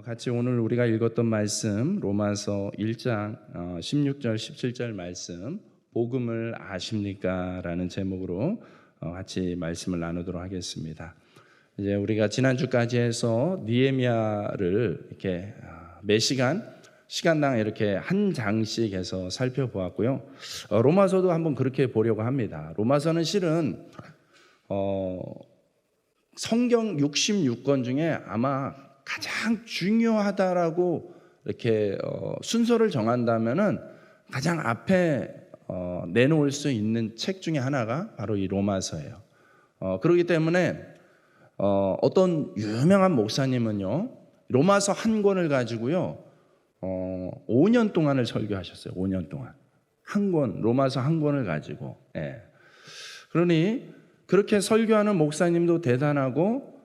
같이 오늘 우리가 읽었던 말씀 로마서 1장 16절 17절 말씀 복음을 아십니까? 라는 제목으로 같이 말씀을 나누도록 하겠습니다. 이제 우리가 지난주까지 해서 느헤미야를 이렇게 매 시간당 이렇게 한 장씩 해서 살펴보았고요. 로마서도 한번 그렇게 보려고 합니다. 로마서는 실은 성경 66권 중에 아마 가장 중요하다라고 이렇게 순서를 정한다면은 가장 앞에 내놓을 수 있는 책 중에 하나가 바로 이 로마서예요. 그렇기 때문에 어떤 유명한 목사님은요, 로마서 한 권을 가지고요 5년 동안을 설교하셨어요. 5년 동안 한 권, 로마서 한 권을 가지고. 그러니 그렇게 설교하는 목사님도 대단하고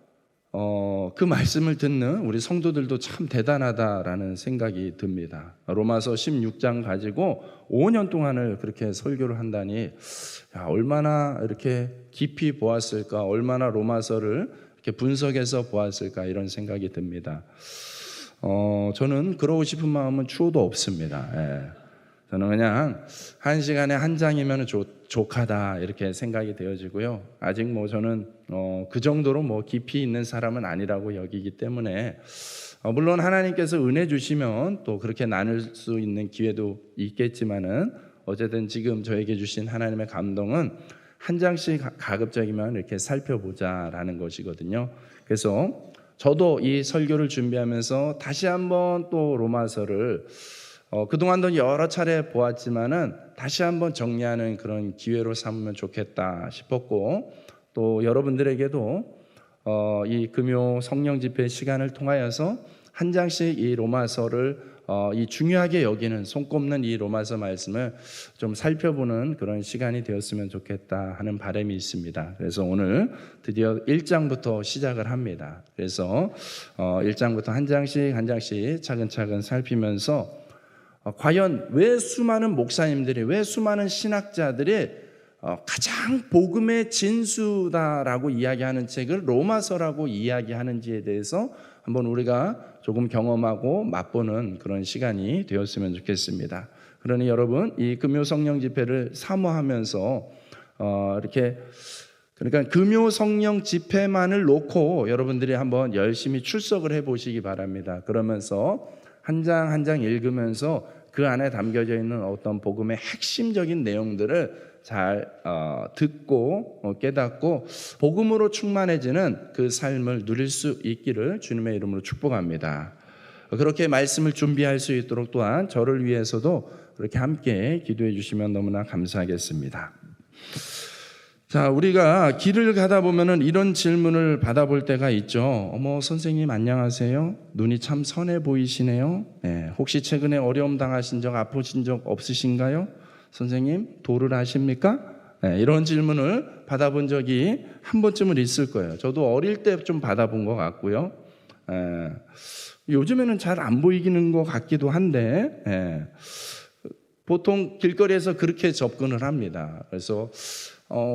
그 말씀을 듣는 우리 성도들도 참 대단하다라는 생각이 듭니다. 로마서 16장 가지고 5년 동안을 그렇게 설교를 한다니, 얼마나 이렇게 깊이 보았을까, 얼마나 로마서를 이렇게 분석해서 보았을까, 이런 생각이 듭니다. 저는 그러고 싶은 마음은 추호도 없습니다. 저는 그냥 한 시간에 한 장이면 족하다 이렇게 생각이 되어지고요. 아직 저는 그 정도로 깊이 있는 사람은 아니라고 여기기 때문에 물론 하나님께서 은혜 주시면 또 그렇게 나눌 수 있는 기회도 있겠지만은 어쨌든 지금 저에게 주신 하나님의 감동은 한 장씩 가급적이면 이렇게 살펴보자라는 것이거든요. 그래서 저도 이 설교를 준비하면서 다시 한번 또 로마서를 그동안도 여러 차례 보았지만은 다시 한번 정리하는 그런 기회로 삼으면 좋겠다 싶었고, 또 여러분들에게도 이 금요 성령 집회 시간을 통하여서 한 장씩 이 로마서를 이 중요하게 여기는 손꼽는 이 로마서 말씀을 좀 살펴보는 그런 시간이 되었으면 좋겠다 하는 바람이 있습니다. 그래서 오늘 드디어 1장부터 시작을 합니다. 그래서 1장부터 한 장씩 차근차근 살피면서 과연 왜 수많은 목사님들이, 왜 수많은 신학자들이 가장 복음의 진수다라고 이야기하는 책을 로마서라고 이야기하는지에 대해서 한번 우리가 조금 경험하고 맛보는 그런 시간이 되었으면 좋겠습니다. 그러니 여러분, 이 금요 성령 집회를 사모하면서 이렇게, 그러니까 금요 성령 집회만을 놓고 여러분들이 한번 열심히 출석을 해보시기 바랍니다. 그러면서 한 장 한 장 읽으면서 그 안에 담겨져 있는 어떤 복음의 핵심적인 내용들을 잘 듣고 깨닫고 복음으로 충만해지는 그 삶을 누릴 수 있기를 주님의 이름으로 축복합니다. 그렇게 말씀을 준비할 수 있도록 또한 저를 위해서도 그렇게 함께 기도해 주시면 너무나 감사하겠습니다. 자, 우리가 길을 가다 보면은 이런 질문을 받아볼 때가 있죠. 어머, 선생님 안녕하세요. 눈이 참 선해 보이시네요. 혹시 최근에 어려움 당하신 적, 아프신 적 없으신가요? 선생님, 도를 아십니까? 이런 질문을 받아본 적이 한 번쯤은 있을 거예요. 저도 어릴 때 좀 받아본 것 같고요. 요즘에는 잘 안 보이기는 것 같기도 한데, 보통 길거리에서 그렇게 접근을 합니다. 그래서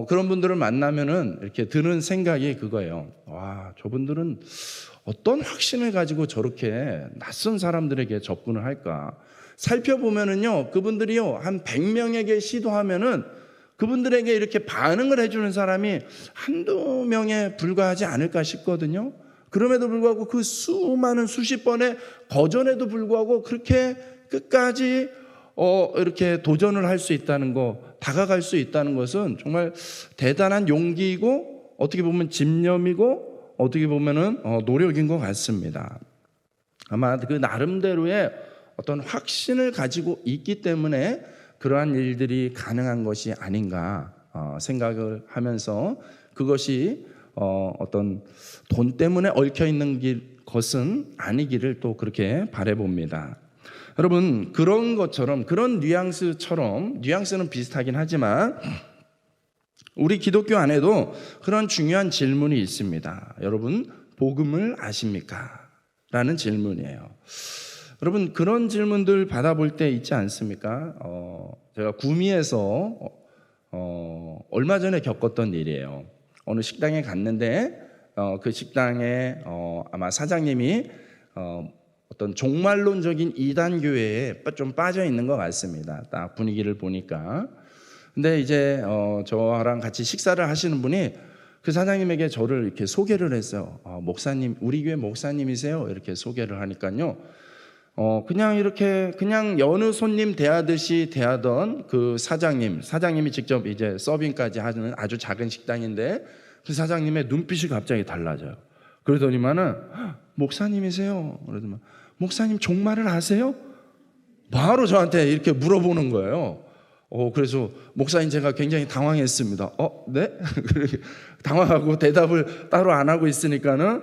그런 분들을 만나면은 이렇게 드는 생각이 그거예요. 와, 저분들은 어떤 확신을 가지고 저렇게 낯선 사람들에게 접근을 할까? 살펴보면은요, 그분들이요, 한 100명에게 시도하면은 그분들에게 이렇게 반응을 해주는 사람이 한두 명에 불과하지 않을까 싶거든요. 그럼에도 불구하고 그 수많은 수십 번의 거절에도 불구하고 그렇게 끝까지 이렇게 도전을 할 수 있다는 거, 다가갈 수 있다는 것은 정말 대단한 용기이고, 어떻게 보면 집념이고, 어떻게 보면은 노력인 것 같습니다. 아마 그 나름대로의 어떤 확신을 가지고 있기 때문에 그러한 일들이 가능한 것이 아닌가 생각을 하면서, 그것이 어떤 돈 때문에 얽혀 있는 것은 아니기를 또 그렇게 바라봅니다. 여러분, 그런 것처럼, 그런 뉘앙스는 비슷하긴 하지만 우리 기독교 안에도 그런 중요한 질문이 있습니다. 여러분, 복음을 아십니까? 라는 질문이에요. 여러분, 그런 질문들 받아볼 때 있지 않습니까? 제가 구미에서 얼마 전에 겪었던 일이에요. 어느 식당에 갔는데 그 식당에 아마 사장님이 어떤 종말론적인 이단 교회에 좀 빠져 있는 것 같습니다. 딱 분위기를 보니까. 근데 이제 저랑 같이 식사를 하시는 분이 그 사장님에게 저를 이렇게 소개를 했어요. 목사님, 우리 교회 목사님이세요? 이렇게 소개를 하니까요. 그냥 이렇게 그냥 여느 손님 대하듯이 대하던 그 사장님이 직접 이제 서빙까지 하는 아주 작은 식당인데 그 사장님의 눈빛이 갑자기 달라져요. 그러더니만은 목사님이세요? 그러더니 목사님 종말을 아세요? 바로 저한테 이렇게 물어보는 거예요. 그래서 목사님 제가 굉장히 당황했습니다. 네? 당황하고 대답을 따로 안 하고 있으니까는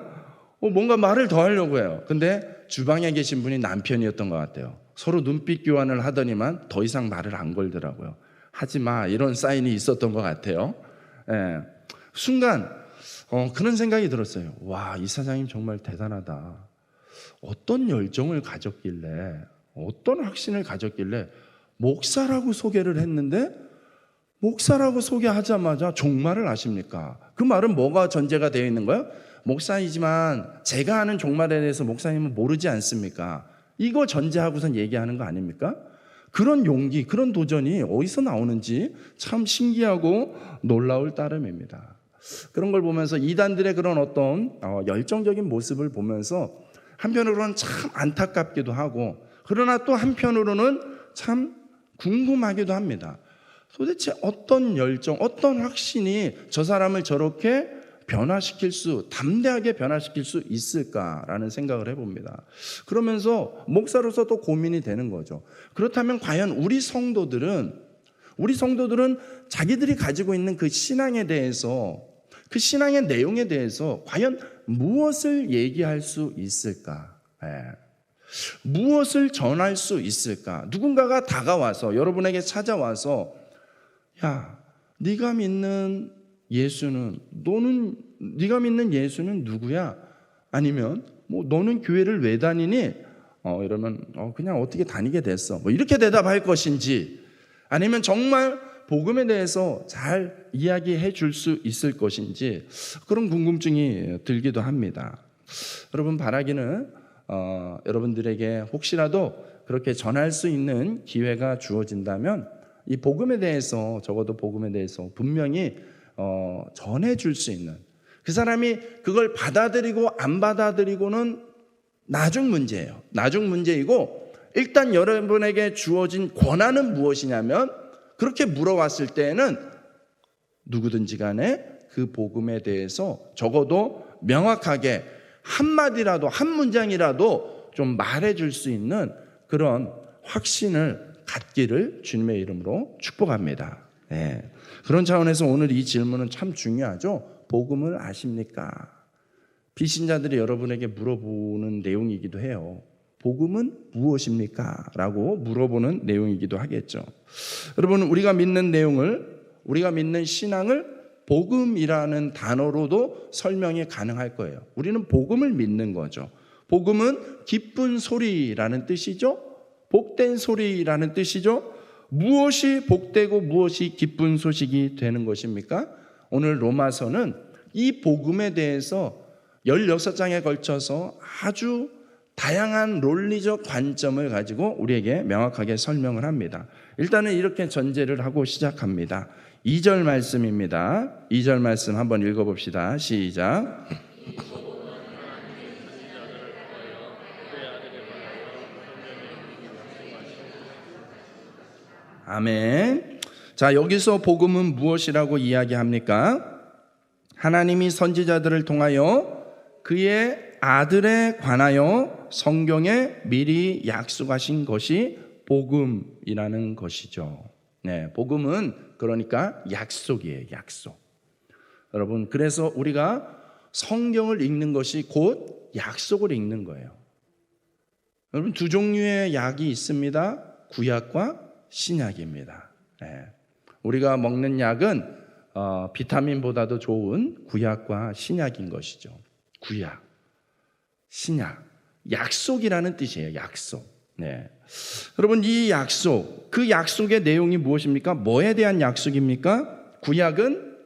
뭔가 말을 더 하려고 해요. 근데 주방에 계신 분이 남편이었던 것 같아요. 서로 눈빛 교환을 하더니만 더 이상 말을 안 걸더라고요. 하지 마, 이런 사인이 있었던 것 같아요. 예. 순간 그런 생각이 들었어요. 와, 이 사장님 정말 대단하다. 어떤 열정을 가졌길래, 어떤 확신을 가졌길래 목사라고 소개를 했는데 목사라고 소개하자마자 종말을 아십니까? 그 말은 뭐가 전제가 되어 있는 거예요? 목사이지만 제가 아는 종말에 대해서 목사님은 모르지 않습니까? 이거 전제하고선 얘기하는 거 아닙니까? 그런 용기, 그런 도전이 어디서 나오는지 참 신기하고 놀라울 따름입니다. 그런 걸 보면서 이단들의 그런 어떤 열정적인 모습을 보면서 한편으로는 참 안타깝기도 하고, 그러나 또 한편으로는 참 궁금하기도 합니다. 도대체 어떤 열정, 어떤 확신이 저 사람을 저렇게 담대하게 변화시킬 수 있을까라는 생각을 해봅니다. 그러면서 목사로서 또 고민이 되는 거죠. 그렇다면 과연 우리 성도들은 자기들이 가지고 있는 그 신앙에 대해서, 그 신앙의 내용에 대해서 과연 무엇을 얘기할 수 있을까? 무엇을 전할 수 있을까? 누군가가 다가와서, 여러분에게 찾아와서, 야, 네가 믿는 예수는 누구야? 아니면 너는 교회를 왜 다니니? 이러면 그냥 어떻게 다니게 됐어. 이렇게 대답할 것인지, 아니면 정말 복음에 대해서 잘 이야기해 줄 수 있을 것인지, 그런 궁금증이 들기도 합니다. 여러분, 바라기는 여러분들에게 혹시라도 그렇게 전할 수 있는 기회가 주어진다면 이 복음에 대해서, 적어도 복음에 대해서 분명히 전해줄 수 있는, 그 사람이 그걸 받아들이고 안 받아들이고는 나중 문제예요. 나중 문제이고, 일단 여러분에게 주어진 권한은 무엇이냐면, 그렇게 물어왔을 때에는 누구든지 간에 그 복음에 대해서 적어도 명확하게 한마디라도, 한 문장이라도 좀 말해줄 수 있는 그런 확신을 갖기를 주님의 이름으로 축복합니다. 네. 그런 차원에서 오늘 이 질문은 참 중요하죠. 복음을 아십니까? 비신자들이 여러분에게 물어보는 내용이기도 해요. 복음은 무엇입니까? 라고 물어보는 내용이기도 하겠죠. 여러분, 우리가 믿는 신앙을 복음이라는 단어로도 설명이 가능할 거예요. 우리는 복음을 믿는 거죠. 복음은 기쁜 소리라는 뜻이죠. 복된 소리라는 뜻이죠. 무엇이 복되고 무엇이 기쁜 소식이 되는 것입니까? 오늘 로마서는 이 복음에 대해서 16장에 걸쳐서 아주 다양한 논리적 관점을 가지고 우리에게 명확하게 설명을 합니다. 일단은 이렇게 전제를 하고 시작합니다. 2절 말씀입니다. 2절 말씀 한번 읽어봅시다. 시작. 아멘. 자, 여기서 복음은 무엇이라고 이야기합니까? 하나님이 선지자들을 통하여 그의 아들에 관하여 성경에 미리 약속하신 것이 복음이라는 것이죠. 네, 복음은 그러니까 약속이에요. 약속. 여러분, 그래서 우리가 성경을 읽는 것이 곧 약속을 읽는 거예요. 여러분, 두 종류의 약이 있습니다. 구약과 신약입니다. 네. 우리가 먹는 약은 비타민보다도 좋은 구약과 신약인 것이죠. 구약, 신약, 약속이라는 뜻이에요. 약속. 네. 여러분, 이 약속, 그 약속의 내용이 무엇입니까? 뭐에 대한 약속입니까? 구약은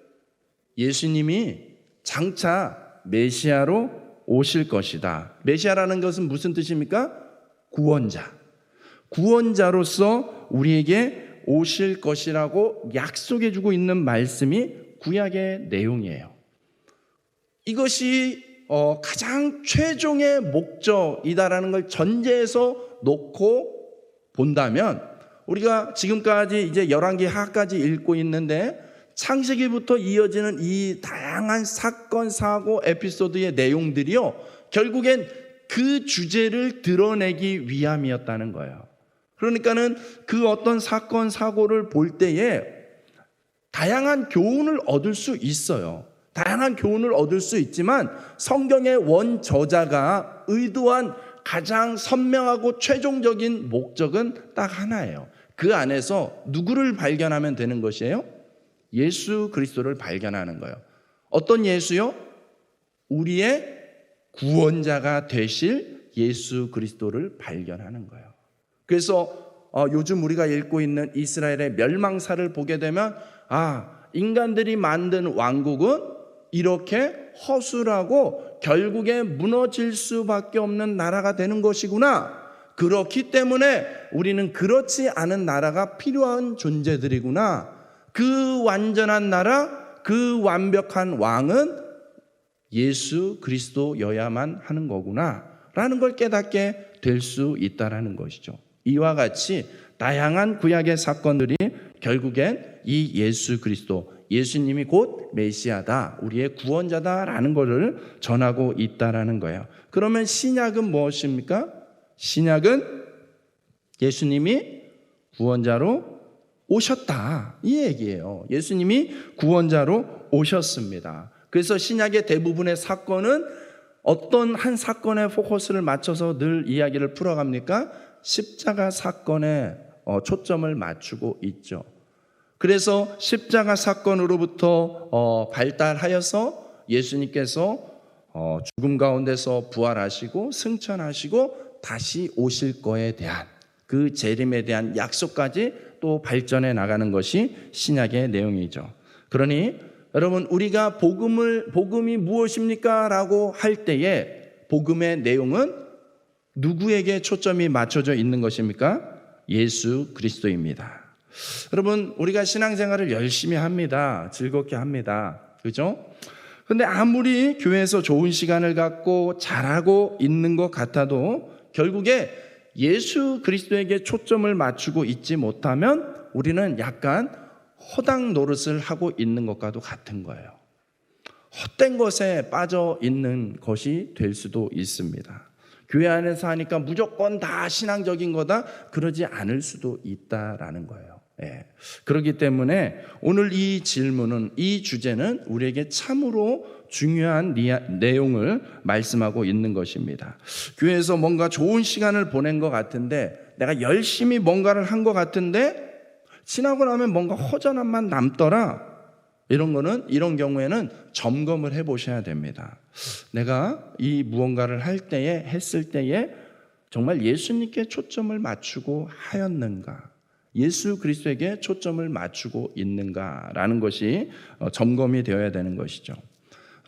예수님이 장차 메시아로 오실 것이다. 메시아라는 것은 무슨 뜻입니까? 구원자. 구원자로서 우리에게 오실 것이라고 약속해주고 있는 말씀이 구약의 내용이에요. 이것이 가장 최종의 목적이다라는 걸 전제해서 놓고 본다면, 우리가 지금까지 이제 열왕기 하까지 읽고 있는데 창세기부터 이어지는 이 다양한 사건, 사고, 에피소드의 내용들이요, 결국엔 그 주제를 드러내기 위함이었다는 거예요. 그러니까는 그 어떤 사건, 사고를 볼 때에 다양한 교훈을 얻을 수 있어요. 다양한 교훈을 얻을 수 있지만 성경의 원저자가 의도한 가장 선명하고 최종적인 목적은 딱 하나예요. 그 안에서 누구를 발견하면 되는 것이에요? 예수 그리스도를 발견하는 거예요. 어떤 예수요? 우리의 구원자가 되실 예수 그리스도를 발견하는 거예요. 그래서 요즘 우리가 읽고 있는 이스라엘의 멸망사를 보게 되면, 인간들이 만든 왕국은 이렇게 허술하고 결국에 무너질 수밖에 없는 나라가 되는 것이구나. 그렇기 때문에 우리는 그렇지 않은 나라가 필요한 존재들이구나. 그 완전한 나라, 그 완벽한 왕은 예수 그리스도여야만 하는 거구나 라는 걸 깨닫게 될 수 있다라는 것이죠. 이와 같이 다양한 구약의 사건들이 결국엔 이 예수 그리스도, 예수님이 곧 메시아다, 우리의 구원자다라는 것을 전하고 있다라는 거예요. 그러면 신약은 무엇입니까? 신약은 예수님이 구원자로 오셨다, 이 얘기예요. 예수님이 구원자로 오셨습니다. 그래서 신약의 대부분의 사건은 어떤 한 사건에 포커스를 맞춰서 늘 이야기를 풀어갑니까? 십자가 사건에 초점을 맞추고 있죠. 그래서 십자가 사건으로부터 발달하여서 예수님께서 죽음 가운데서 부활하시고 승천하시고 다시 오실 거에 대한 그 재림에 대한 약속까지 또 발전해 나가는 것이 신약의 내용이죠. 그러니 여러분, 우리가 복음이 무엇입니까? 라고 할 때에 복음의 내용은 누구에게 초점이 맞춰져 있는 것입니까? 예수 그리스도입니다. 여러분, 우리가 신앙생활을 열심히 합니다. 즐겁게 합니다. 그죠? 근데 아무리 교회에서 좋은 시간을 갖고 잘하고 있는 것 같아도 결국에 예수 그리스도에게 초점을 맞추고 있지 못하면 우리는 약간 허당 노릇을 하고 있는 것과도 같은 거예요. 헛된 것에 빠져 있는 것이 될 수도 있습니다. 교회 안에서 하니까 무조건 다 신앙적인 거다, 그러지 않을 수도 있다라는 거예요. 그렇기 때문에 오늘 이 질문은, 이 주제는 우리에게 참으로 중요한 내용을 말씀하고 있는 것입니다. 교회에서 뭔가 좋은 시간을 보낸 것 같은데, 내가 열심히 뭔가를 한 것 같은데 지나고 나면 뭔가 허전함만 남더라. 이런 경우에는 점검을 해보셔야 됩니다. 내가 이 무언가를 했을 때에 정말 예수님께 초점을 맞추고 하였는가, 예수 그리스도에게 초점을 맞추고 있는가라는 것이 점검이 되어야 되는 것이죠.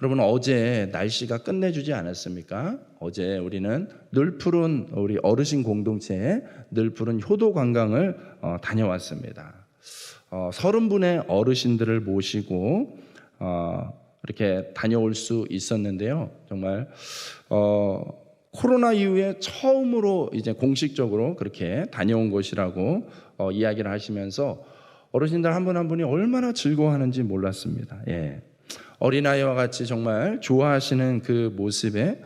여러분, 어제 날씨가 끝내주지 않았습니까? 어제 우리는 늘 푸른 우리 어르신 공동체에 늘 푸른 효도 관광을 다녀왔습니다. 30분의 어르신들을 모시고 이렇게 다녀올 수 있었는데요. 정말 코로나 이후에 처음으로 이제 공식적으로 그렇게 다녀온 곳이라고 이야기를 하시면서 어르신들 한 분 한 분이 얼마나 즐거워하는지 몰랐습니다. 어린아이와 같이 정말 좋아하시는 그 모습에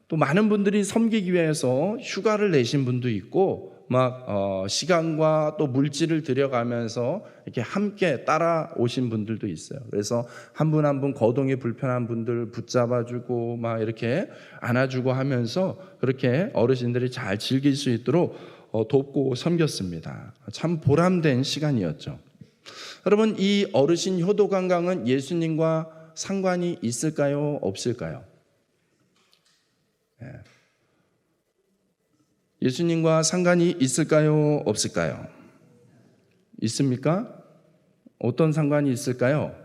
또 많은 분들이 섬기기 위해서 휴가를 내신 분도 있고, 막 시간과 또 물질을 들여가면서 이렇게 함께 따라오신 분들도 있어요. 그래서 한 분 한 분 거동이 불편한 분들 붙잡아주고 막 이렇게 안아주고 하면서 그렇게 어르신들이 잘 즐길 수 있도록 돕고 섬겼습니다. 참 보람된 시간이었죠. 여러분, 이 어르신 효도 관광은 예수님과 상관이 있을까요? 없을까요? 예수님과 상관이 있을까요? 없을까요? 있습니까? 어떤 상관이 있을까요?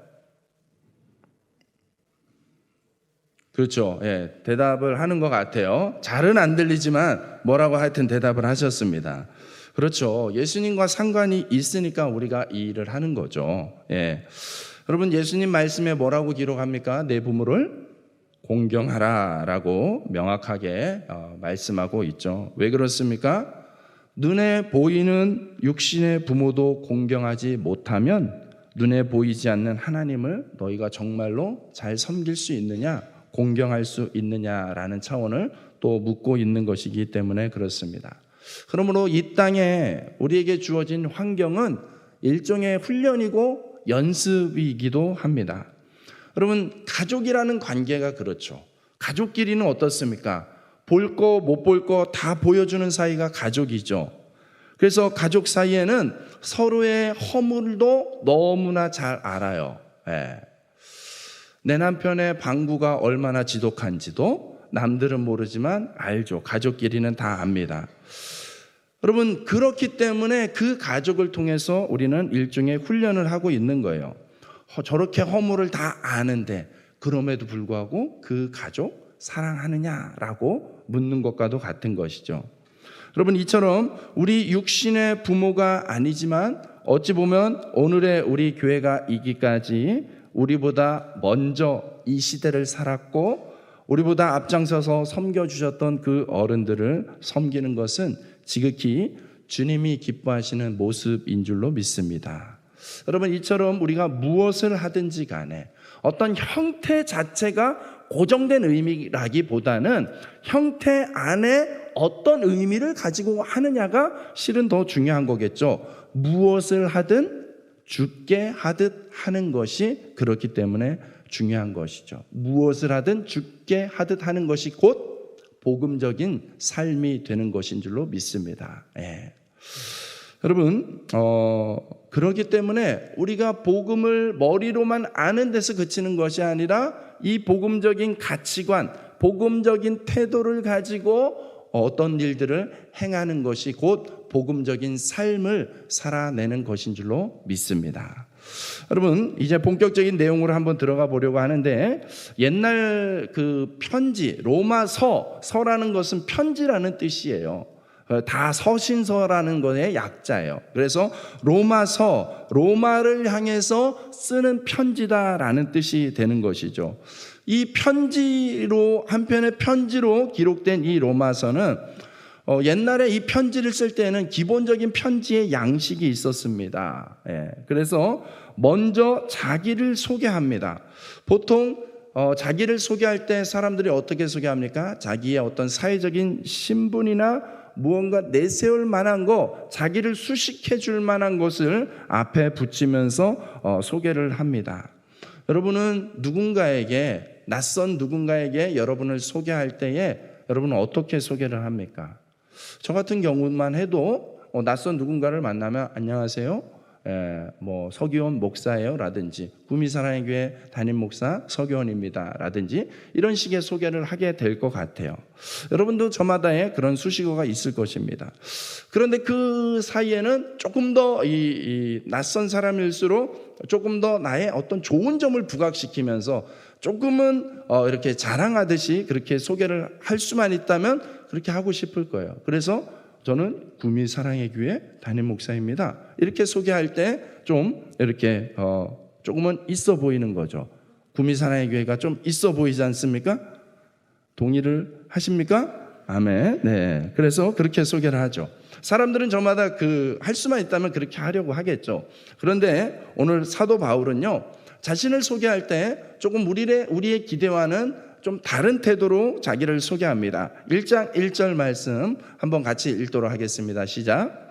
그렇죠. 예, 대답을 하는 것 같아요. 잘은 안 들리지만 뭐라고 하여튼 대답을 하셨습니다. 그렇죠. 예수님과 상관이 있으니까 우리가 이 일을 하는 거죠. 예. 여러분, 예수님 말씀에 뭐라고 기록합니까? 내 부모를 공경하라 라고 명확하게 말씀하고 있죠. 왜 그렇습니까? 눈에 보이는 육신의 부모도 공경하지 못하면 눈에 보이지 않는 하나님을 너희가 정말로 잘 섬길 수 있느냐, 공경할 수 있느냐라는 차원을 또 묻고 있는 것이기 때문에 그렇습니다. 그러므로 이 땅에 우리에게 주어진 환경은 일종의 훈련이고 연습이기도 합니다. 여러분, 가족이라는 관계가 그렇죠. 가족끼리는 어떻습니까? 볼 거 못 볼 거 다 보여주는 사이가 가족이죠. 그래서 가족 사이에는 서로의 허물도 너무나 잘 알아요. 예. 내 남편의 방구가 얼마나 지독한지도 남들은 모르지만 알죠. 가족끼리는 다 압니다. 여러분, 그렇기 때문에 그 가족을 통해서 우리는 일종의 훈련을 하고 있는 거예요. 저렇게 허물을 다 아는데 그럼에도 불구하고 그 가족 사랑하느냐라고 묻는 것과도 같은 것이죠. 여러분, 이처럼 우리 육신의 부모가 아니지만 어찌 보면 오늘의 우리 교회가 이기까지 우리보다 먼저 이 시대를 살았고 우리보다 앞장서서 섬겨주셨던 그 어른들을 섬기는 것은 지극히 주님이 기뻐하시는 모습인 줄로 믿습니다. 여러분, 이처럼 우리가 무엇을 하든지 간에 어떤 형태 자체가 고정된 의미라기보다는 형태 안에 어떤 의미를 가지고 하느냐가 실은 더 중요한 거겠죠. 무엇을 하든 죽게 하듯 하는 것이 그렇기 때문에 중요한 것이죠. 무엇을 하든 죽게 하듯 하는 것이 곧 복음적인 삶이 되는 것인 줄로 믿습니다. 예. 여러분, 그렇기 때문에 우리가 복음을 머리로만 아는 데서 그치는 것이 아니라 이 복음적인 가치관, 복음적인 태도를 가지고 어떤 일들을 행하는 것이 곧 복음적인 삶을 살아내는 것인 줄로 믿습니다. 여러분, 이제 본격적인 내용으로 한번 들어가 보려고 하는데, 옛날 그 편지, 서라는 것은 편지라는 뜻이에요. 다 서신서라는 것의 약자예요. 그래서 로마를 향해서 쓰는 편지다라는 뜻이 되는 것이죠. 이 편지로, 한편의 편지로 기록된 이 로마서는 옛날에 이 편지를 쓸 때는 기본적인 편지의 양식이 있었습니다. 예, 그래서 먼저 자기를 소개합니다. 보통 자기를 소개할 때 사람들이 어떻게 소개합니까? 자기의 어떤 사회적인 신분이나 무언가 내세울 만한 거, 자기를 수식해 줄 만한 것을 앞에 붙이면서 소개를 합니다. 여러분은 누군가에게, 낯선 누군가에게 여러분을 소개할 때에 여러분은 어떻게 소개를 합니까? 저 같은 경우만 해도 낯선 누군가를 만나면 안녕하세요, 서기원 목사예요 라든지 구미사랑의 교회 담임 목사 서기원입니다 라든지 이런 식의 소개를 하게 될 것 같아요. 여러분도 저마다의 그런 수식어가 있을 것입니다. 그런데 그 사이에는 조금 더 이 낯선 사람일수록 조금 더 나의 어떤 좋은 점을 부각시키면서 조금은 이렇게 자랑하듯이 그렇게 소개를 할 수만 있다면 그렇게 하고 싶을 거예요. 그래서 저는 구미 사랑의 교회 담임 목사입니다. 이렇게 소개할 때 좀 이렇게 조금은 있어 보이는 거죠. 구미 사랑의 교회가 좀 있어 보이지 않습니까? 동의를 하십니까? 아멘. 네. 그래서 그렇게 소개를 하죠. 사람들은 저마다 할 수만 있다면 그렇게 하려고 하겠죠. 그런데 오늘 사도 바울은요, 자신을 소개할 때 조금 우리의 기대와는 좀 다른 태도로 자기를 소개합니다. 1장 1절 말씀 한번 같이 읽도록 하겠습니다. 시작.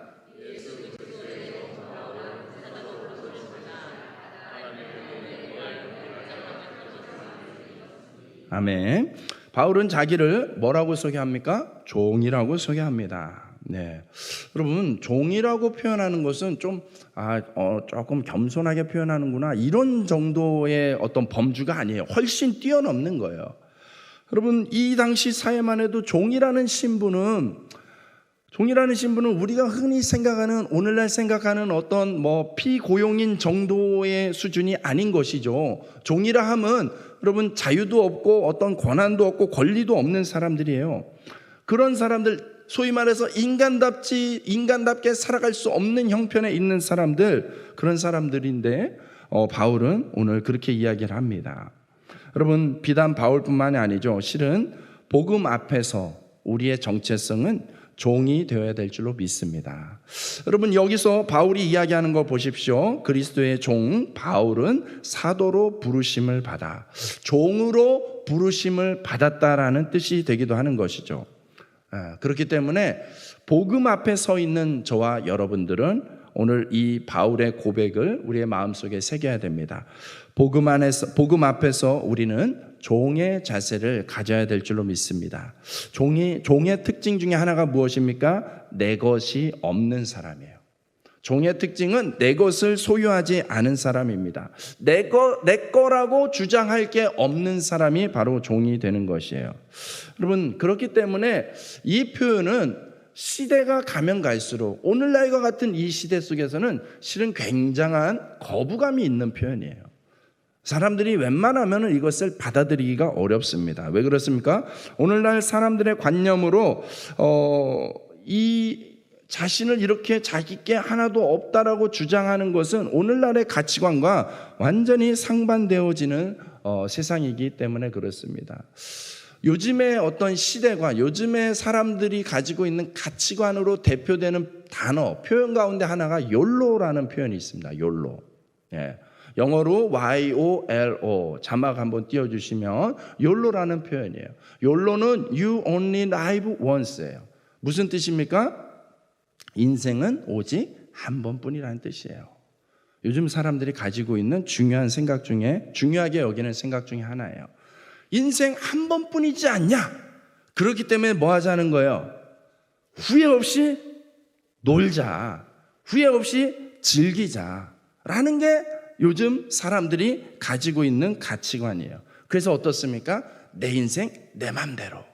아멘. 바울은 자기를 뭐라고 소개합니까? 종이라고 소개합니다. 네, 여러분, 종이라고 표현하는 것은 좀 조금 겸손하게 표현하는구나 이런 정도의 어떤 범주가 아니에요. 훨씬 뛰어넘는 거예요. 여러분, 이 당시 사회만 해도 종이라는 신분은 우리가 흔히 생각하는, 오늘날 생각하는 어떤 피고용인 정도의 수준이 아닌 것이죠. 종이라 함은 여러분 자유도 없고 어떤 권한도 없고 권리도 없는 사람들이에요. 그런 사람들, 소위 말해서 인간답게 살아갈 수 없는 형편에 있는 사람들, 그런 사람들인데 바울은 오늘 그렇게 이야기를 합니다. 여러분 비단 바울뿐만이 아니죠. 실은 복음 앞에서 우리의 정체성은 종이 되어야 될 줄로 믿습니다. 여러분 여기서 바울이 이야기하는 거 보십시오. 그리스도의 종 바울은 사도로 부르심을 받아 종으로 부르심을 받았다라는 뜻이 되기도 하는 것이죠. 그렇기 때문에 복음 앞에 서 있는 저와 여러분들은 오늘 이 바울의 고백을 우리의 마음속에 새겨야 됩니다. 복음 앞에서 우리는 종의 자세를 가져야 될 줄로 믿습니다. 종의 특징 중에 하나가 무엇입니까? 내 것이 없는 사람이에요. 종의 특징은 내 것을 소유하지 않은 사람입니다. 내 거라고 주장할 게 없는 사람이 바로 종이 되는 것이에요. 여러분 그렇기 때문에 이 표현은 시대가 가면 갈수록 오늘날과 같은 이 시대 속에서는 실은 굉장한 거부감이 있는 표현이에요. 사람들이 웬만하면 이것을 받아들이기가 어렵습니다. 왜 그렇습니까? 오늘날 사람들의 관념으로 이 자신을 이렇게 자기께 하나도 없다라고 주장하는 것은 오늘날의 가치관과 완전히 상반되어지는 세상이기 때문에 그렇습니다. 요즘의 어떤 시대가 요즘의 사람들이 가지고 있는 가치관으로 대표되는 단어, 표현 가운데 하나가 YOLO라는 표현이 있습니다. YOLO. 예. 영어로 YOLO 자막 한번 띄워주시면 YOLO라는 표현이에요. YOLO는 You Only Live Once예요. 무슨 뜻입니까? 인생은 오직 한 번뿐이라는 뜻이에요. 요즘 사람들이 가지고 있는 중요한 생각 중에 중요하게 여기는 생각 중에 하나예요. 인생 한 번뿐이지 않냐? 그렇기 때문에 뭐 하자는 거예요? 후회 없이 놀자. 후회 없이 즐기자라는 게 요즘 사람들이 가지고 있는 가치관이에요. 그래서 어떻습니까? 내 인생 내 맘대로.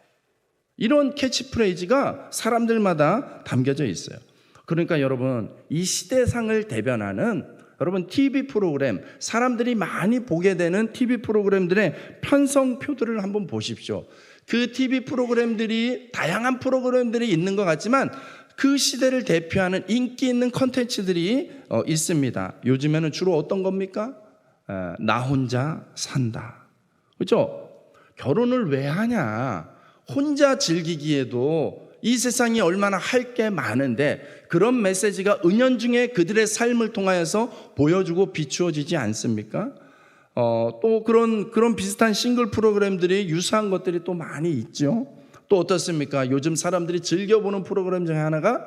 이런 캐치프레이즈가 사람들마다 담겨져 있어요. 그러니까 여러분 이 시대상을 대변하는 여러분 TV 프로그램, 사람들이 많이 보게 되는 TV 프로그램들의 편성표들을 한번 보십시오. 그 TV 프로그램들이 다양한 프로그램들이 있는 것 같지만 그 시대를 대표하는 인기 있는 컨텐츠들이 있습니다. 요즘에는 주로 어떤 겁니까? 나 혼자 산다. 그렇죠? 결혼을 왜 하냐? 혼자 즐기기에도 이 세상이 얼마나 할 게 많은데 그런 메시지가 은연중에 그들의 삶을 통하여서 보여주고 비추어지지 않습니까? 또 그런 비슷한 싱글 프로그램들이 유사한 것들이 또 많이 있죠. 또 어떻습니까? 요즘 사람들이 즐겨보는 프로그램 중에 하나가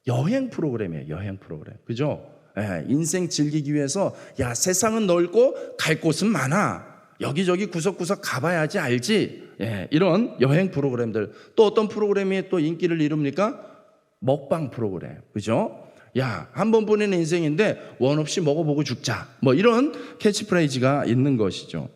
여행 프로그램이에요. 여행 프로그램. 그죠? 예, 인생 즐기기 위해서 야 세상은 넓고 갈 곳은 많아. 여기저기 구석구석 가봐야지 알지. 예, 이런 여행 프로그램들. 또 어떤 프로그램이 또 인기를 이룹니까? 먹방 프로그램. 그죠? 야, 한 번뿐인 인생인데 원 없이 먹어보고 죽자. 뭐 이런 캐치프레이즈가 있는 것이죠.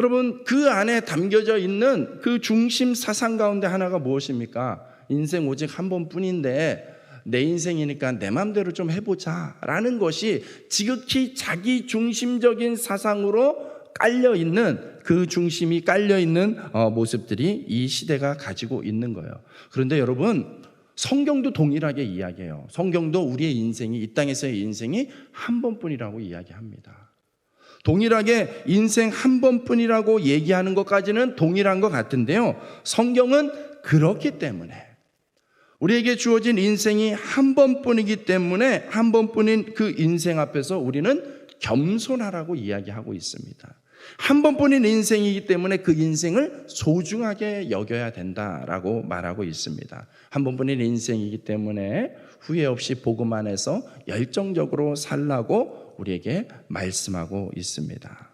여러분 그 안에 담겨져 있는 그 중심 사상 가운데 하나가 무엇입니까? 인생 오직 한 번뿐인데 내 인생이니까 내 맘대로 좀 해보자 라는 것이 지극히 자기 중심적인 사상으로 깔려있는 그 중심이 깔려있는 모습들이 이 시대가 가지고 있는 거예요. 그런데 여러분 성경도 동일하게 이야기해요. 성경도 우리의 인생이 이 땅에서의 인생이 한 번뿐이라고 이야기합니다. 동일하게 인생 한 번뿐이라고 얘기하는 것까지는 동일한 것 같은데요. 성경은 그렇기 때문에 우리에게 주어진 인생이 한 번뿐이기 때문에 한 번뿐인 그 인생 앞에서 우리는 겸손하라고 이야기하고 있습니다. 한 번뿐인 인생이기 때문에 그 인생을 소중하게 여겨야 된다라고 말하고 있습니다. 한 번뿐인 인생이기 때문에 후회 없이 복음 안에서 열정적으로 살라고 우리에게 말씀하고 있습니다.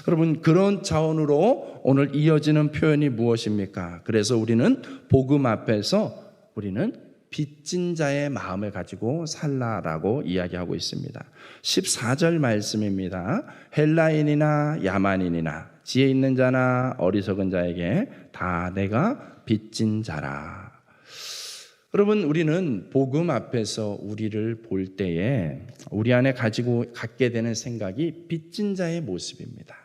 여러분 그런 차원으로 오늘 이어지는 표현이 무엇입니까? 그래서 우리는 복음 앞에서 우리는 빚진 자의 마음을 가지고 살라라고 이야기하고 있습니다. 14절 말씀입니다. 헬라인이나 야만인이나 지혜 있는 자나 어리석은 자에게 다 내가 빚진 자라. 여러분 우리는 복음 앞에서 우리를 볼 때에 우리 안에 갖게 되는 생각이 빚진 자의 모습입니다.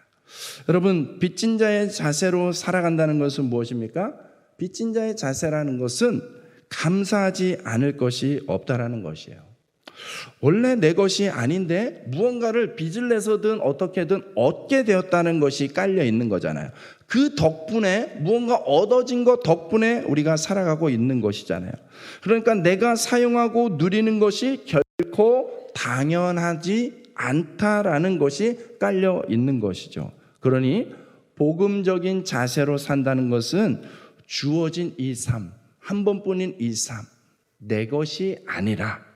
여러분, 빚진 자의 자세로 살아간다는 것은 무엇입니까? 빚진 자의 자세라는 것은 감사하지 않을 것이 없다라는 것이에요. 원래 내 것이 아닌데 무언가를 빚을 내서든 어떻게든 얻게 되었다는 것이 깔려 있는 거잖아요. 그 덕분에 무언가 얻어진 것 덕분에 우리가 살아가고 있는 것이잖아요. 그러니까 내가 사용하고 누리는 것이 결코 당연하지 않다라는 것이 깔려 있는 것이죠. 그러니 복음적인 자세로 산다는 것은 주어진 이 삶, 한 번뿐인 이 삶, 내 것이 아니라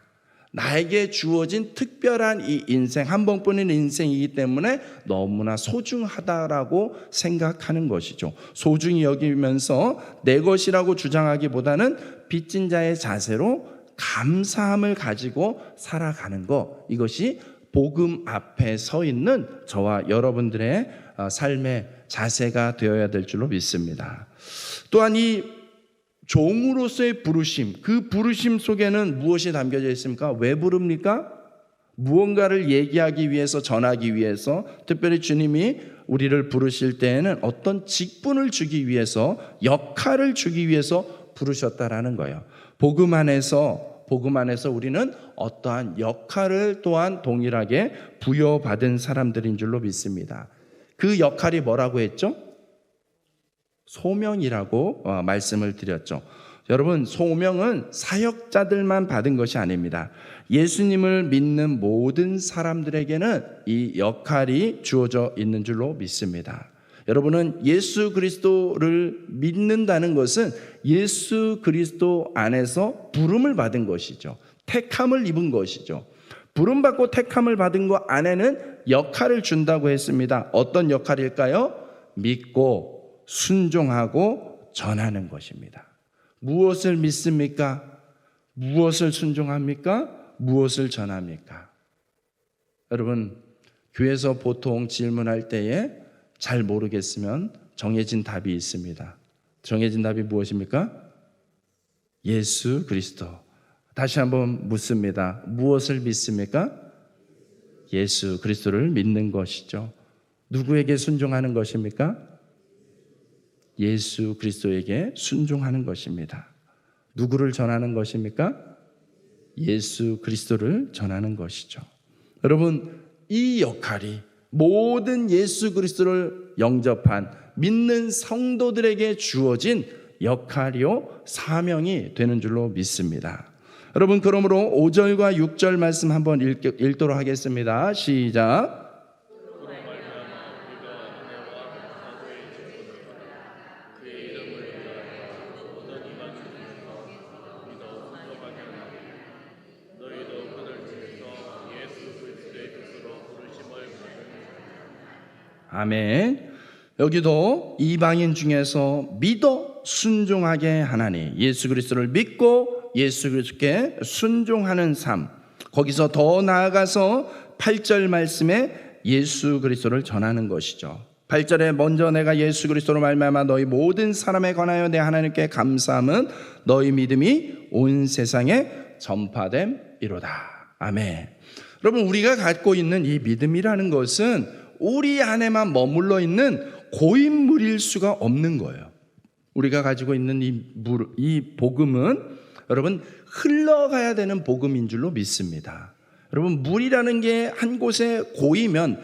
나에게 주어진 특별한 이 인생, 한 번뿐인 인생이기 때문에 너무나 소중하다라고 생각하는 것이죠. 소중히 여기면서 내 것이라고 주장하기보다는 빚진 자의 자세로 감사함을 가지고 살아가는 것, 이것이 복음 앞에 서 있는 저와 여러분들의 삶의 자세가 되어야 될 줄로 믿습니다. 또한 이 종으로서의 부르심, 그 부르심 속에는 무엇이 담겨져 있습니까? 왜 부릅니까? 무언가를 얘기하기 위해서, 전하기 위해서, 특별히 주님이 우리를 부르실 때에는 어떤 직분을 주기 위해서, 역할을 주기 위해서 부르셨다라는 거예요. 복음 안에서 우리는 어떠한 역할을 또한 동일하게 부여받은 사람들인 줄로 믿습니다. 그 역할이 뭐라고 했죠? 소명이라고 말씀을 드렸죠. 여러분, 소명은 사역자들만 받은 것이 아닙니다. 예수님을 믿는 모든 사람들에게는 이 역할이 주어져 있는 줄로 믿습니다. 여러분은 예수 그리스도를 믿는다는 것은 예수 그리스도 안에서 부름을 받은 것이죠. 택함을 입은 것이죠. 부름받고 택함을 받은 것 안에는 역할을 준다고 했습니다. 어떤 역할일까요? 믿고 순종하고 전하는 것입니다. 무엇을 믿습니까? 무엇을 순종합니까? 무엇을 전합니까? 여러분, 교회에서 보통 질문할 때에 잘 모르겠으면 정해진 답이 있습니다. 정해진 답이 무엇입니까? 예수 그리스도. 다시 한번 묻습니다. 무엇을 믿습니까? 예수 그리스도를 믿는 것이죠. 누구에게 순종하는 것입니까? 예수 그리스도에게 순종하는 것입니다. 누구를 전하는 것입니까? 예수 그리스도를 전하는 것이죠. 여러분, 이 역할이 모든 예수 그리스도를 영접한 믿는 성도들에게 주어진 역할이요 사명이 되는 줄로 믿습니다. 여러분, 그러므로 5절과 6절 말씀 한번 읽도록 하겠습니다. 시작. 아멘. 여기도 이방인 중에서 믿어 순종하게 하나니, 예수 그리스도를 믿고 예수 그리스도께 순종하는 삶, 거기서 더 나아가서 8절 말씀에 예수 그리스도를 전하는 것이죠. 8절에 먼저 내가 예수 그리스도로 말미암아 너희 모든 사람에 관하여 내 하나님께 감사함은 너희 믿음이 온 세상에 전파됨이로다. 아멘. 여러분, 우리가 갖고 있는 이 믿음이라는 것은 우리 안에만 머물러 있는 고인물일 수가 없는 거예요. 우리가 가지고 있는 이 복음은 여러분 흘러가야 되는 복음인 줄로 믿습니다. 여러분, 물이라는 게 한 곳에 고이면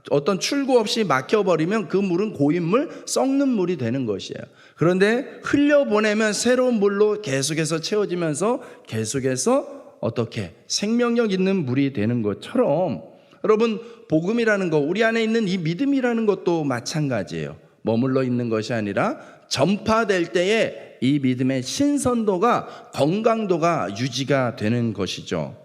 어떤 출구 없이 막혀버리면 그 물은 고인물, 썩는 물이 되는 것이에요. 그런데 흘려보내면 새로운 물로 계속해서 채워지면서 계속해서 어떻게 생명력 있는 물이 되는 것처럼, 여러분, 복음이라는 거, 우리 안에 있는 이 믿음이라는 것도 마찬가지예요. 머물러 있는 것이 아니라 전파될 때에 이 믿음의 신선도가, 건강도가 유지가 되는 것이죠.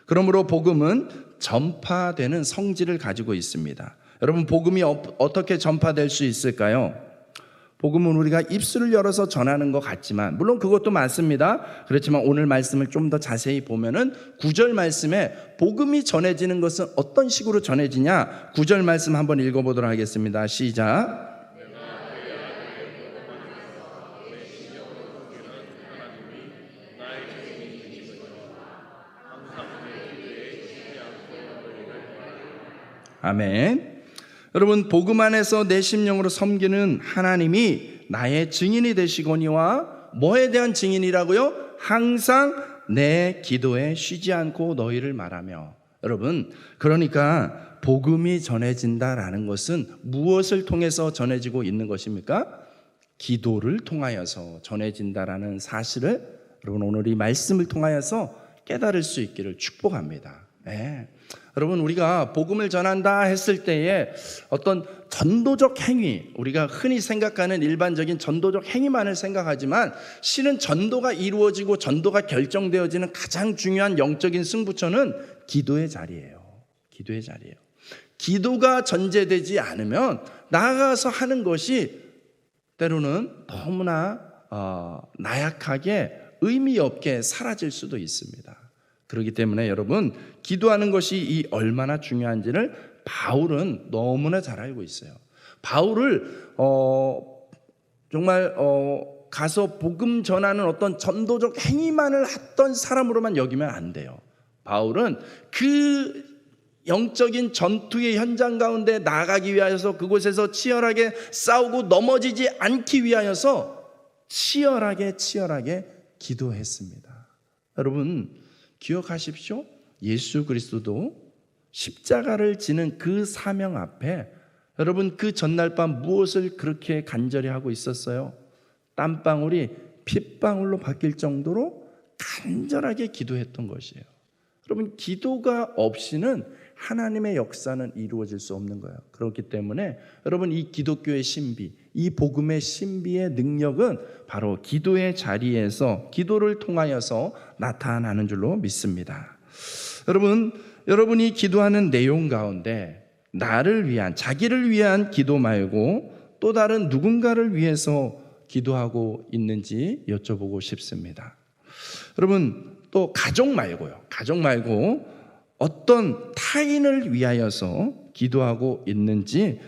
그러므로 복음은 전파되는 성질을 가지고 있습니다. 여러분, 복음이 어떻게 전파될 수 있을까요? 복음은 우리가 입술을 열어서 전하는 것 같지만, 물론 그것도 맞습니다. 그렇지만 오늘 말씀을 좀 더 자세히 보면은 9절 말씀에 복음이 전해지는 것은 어떤 식으로 전해지냐, 9절 말씀 한번 읽어보도록 하겠습니다. 시작. 아멘. 여러분, 복음 안에서 내 심령으로 섬기는 하나님이 나의 증인이 되시거니와 뭐에 대한 증인이라고요? 항상 내 기도에 쉬지 않고 너희를 말하며. 여러분, 그러니까 복음이 전해진다라는 것은 무엇을 통해서 전해지고 있는 것입니까? 기도를 통하여서 전해진다라는 사실을 여러분 오늘 이 말씀을 통하여서 깨달을 수 있기를 축복합니다. 네. 여러분, 우리가 복음을 전한다 했을 때에 어떤 전도적 행위, 우리가 흔히 생각하는 일반적인 전도적 행위만을 생각하지만 실은 전도가 이루어지고 전도가 결정되어지는 가장 중요한 영적인 승부처는 기도의 자리예요. 기도의 자리예요. 기도가 전제되지 않으면 나아가서 하는 것이 때로는 너무나 나약하게 의미 없게 사라질 수도 있습니다. 그렇기 때문에 여러분, 기도하는 것이 이 얼마나 중요한지를 바울은 너무나 잘 알고 있어요. 바울을 정말 가서 복음 전하는 어떤 전도적 행위만을 했던 사람으로만 여기면 안 돼요. 바울은 그 영적인 전투의 현장 가운데 나가기 위하여서 그곳에서 치열하게 싸우고 넘어지지 않기 위하여서 치열하게 기도했습니다. 여러분, 기억하십시오. 예수 그리스도도 십자가를 지는 그 사명 앞에 여러분 그 전날 밤 무엇을 그렇게 간절히 하고 있었어요? 땀방울이 핏방울로 바뀔 정도로 간절하게 기도했던 것이에요. 여러분, 기도가 없이는 하나님의 역사는 이루어질 수 없는 거예요. 그렇기 때문에 여러분, 이 기독교의 신비, 이 복음의 신비의 능력은 바로 기도의 자리에서 기도를 통하여서 나타나는 줄로 믿습니다. 여러분이 기도하는 내용 가운데 나를 위한, 자기를 위한 기도 말고 또 다른 누군가를 위해서 기도하고 있는지 여쭤보고 싶습니다. 여러분, 또 가족 말고 어떤 타인을 위하여서 기도하고 있는지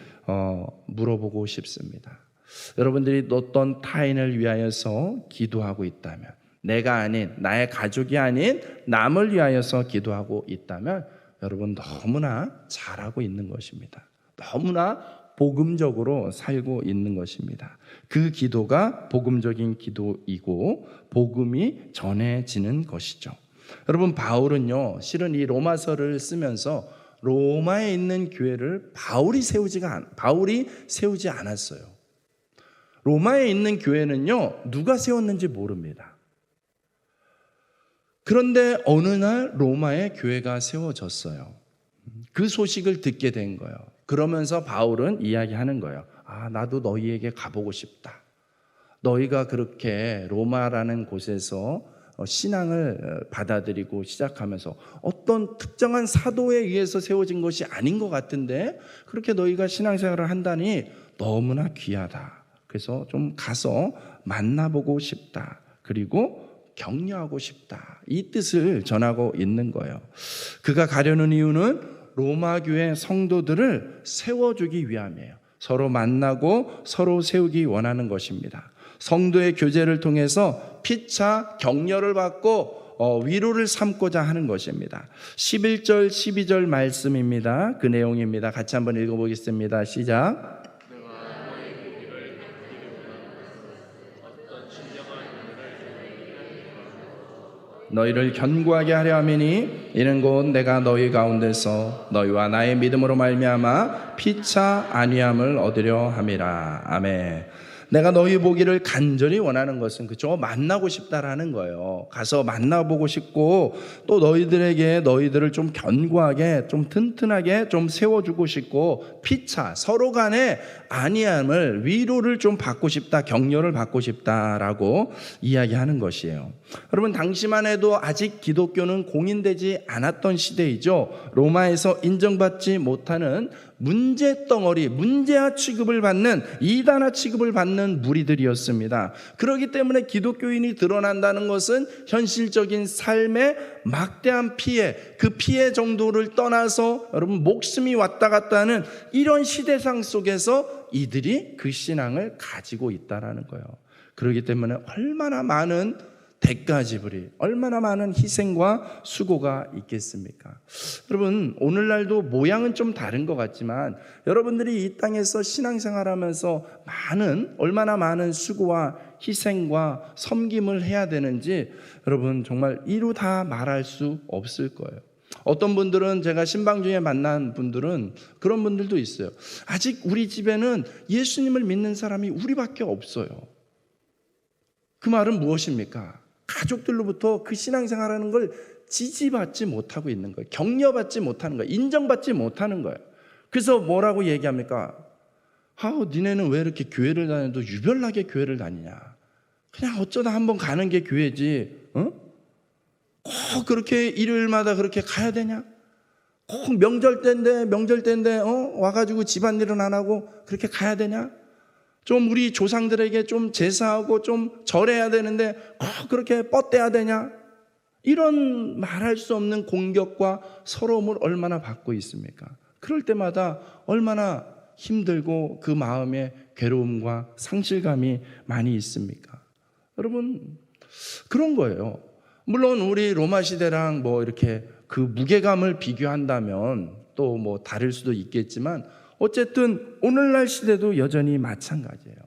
물어보고 싶습니다. 여러분들이 어떤 타인을 위하여서 기도하고 있다면, 내가 아닌, 나의 가족이 아닌 남을 위하여서 기도하고 있다면 여러분 너무나 잘하고 있는 것입니다. 너무나 복음적으로 살고 있는 것입니다. 그 기도가 복음적인 기도이고 복음이 전해지는 것이죠. 여러분, 바울은요, 실은 이 로마서를 쓰면서 로마에 있는 교회를 바울이 세우지 않았어요. 로마에 있는 교회는요, 누가 세웠는지 모릅니다. 그런데 어느 날 로마에 교회가 세워졌어요. 그 소식을 듣게 된 거예요. 그러면서 바울은 이야기하는 거예요. 나도 너희에게 가보고 싶다. 너희가 그렇게 로마라는 곳에서 신앙을 받아들이고 시작하면서 어떤 특정한 사도에 의해서 세워진 것이 아닌 것 같은데 그렇게 너희가 신앙생활을 한다니 너무나 귀하다. 그래서 좀 가서 만나보고 싶다. 그리고 격려하고 싶다. 이 뜻을 전하고 있는 거예요. 그가 가려는 이유는 로마 교회 성도들을 세워주기 위함이에요. 서로 만나고 서로 세우기 원하는 것입니다. 성도의 교제를 통해서 피차 격려를 받고 위로를 삼고자 하는 것입니다. 11절 12절 말씀입니다. 그 내용입니다. 같이 한번 읽어보겠습니다. 시작. 너희를 견고하게 하려 함이니 이는 곧 내가 너희 가운데서 너희와 나의 믿음으로 말미암아 피차 안위함을 얻으려 함이라. 아멘. 내가 너희 보기를 간절히 원하는 것은 그죠? 만나고 싶다라는 거예요. 가서 만나보고 싶고 또 너희들을 좀 견고하게 좀 튼튼하게 좀 세워주고 싶고 피차 서로 간에 안위함을 위로를 좀 받고 싶다, 격려를 받고 싶다라고 이야기하는 것이에요. 여러분, 당시만 해도 아직 기독교는 공인되지 않았던 시대이죠. 로마에서 인정받지 못하는 문제덩어리, 문제아 취급을 받는, 이단아 취급을 받는 무리들이었습니다. 그렇기 때문에 기독교인이 드러난다는 것은 현실적인 삶의 막대한 피해, 그 피해 정도를 떠나서 여러분 목숨이 왔다 갔다 하는 이런 시대상 속에서 이들이 그 신앙을 가지고 있다라는 거예요. 그렇기 때문에 얼마나 많은 대가 지불이 얼마나 많은 희생과 수고가 있겠습니까? 여러분, 오늘날도 모양은 좀 다른 것 같지만 여러분들이 이 땅에서 신앙생활하면서 얼마나 많은 수고와 희생과 섬김을 해야 되는지 여러분 정말 이루 다 말할 수 없을 거예요. 어떤 분들은, 제가 신방 중에 만난 분들은 그런 분들도 있어요. 아직 우리 집에는 예수님을 믿는 사람이 우리밖에 없어요. 그 말은 무엇입니까? 가족들로부터 그 신앙생활하는 걸 지지받지 못하고 있는 거예요. 격려받지 못하는 거예요. 인정받지 못하는 거예요. 그래서 뭐라고 얘기합니까? 니네는 왜 이렇게 교회를 다녀도 유별나게 교회를 다니냐? 그냥 어쩌다 한번 가는 게 교회지, 꼭 그렇게 일요일마다 그렇게 가야 되냐? 꼭 명절 때인데 와가지고 집안일은 안 하고 그렇게 가야 되냐? 좀 우리 조상들에게 좀 제사하고 좀 절해야 되는데 꼭 그렇게 뻗대야 되냐? 이런 말할 수 없는 공격과 서러움을 얼마나 받고 있습니까? 그럴 때마다 얼마나 힘들고 그 마음에 괴로움과 상실감이 많이 있습니까? 여러분, 그런 거예요. 물론 우리 로마 시대랑 이렇게 그 무게감을 비교한다면 또 다를 수도 있겠지만 어쨌든 오늘날 시대도 여전히 마찬가지예요.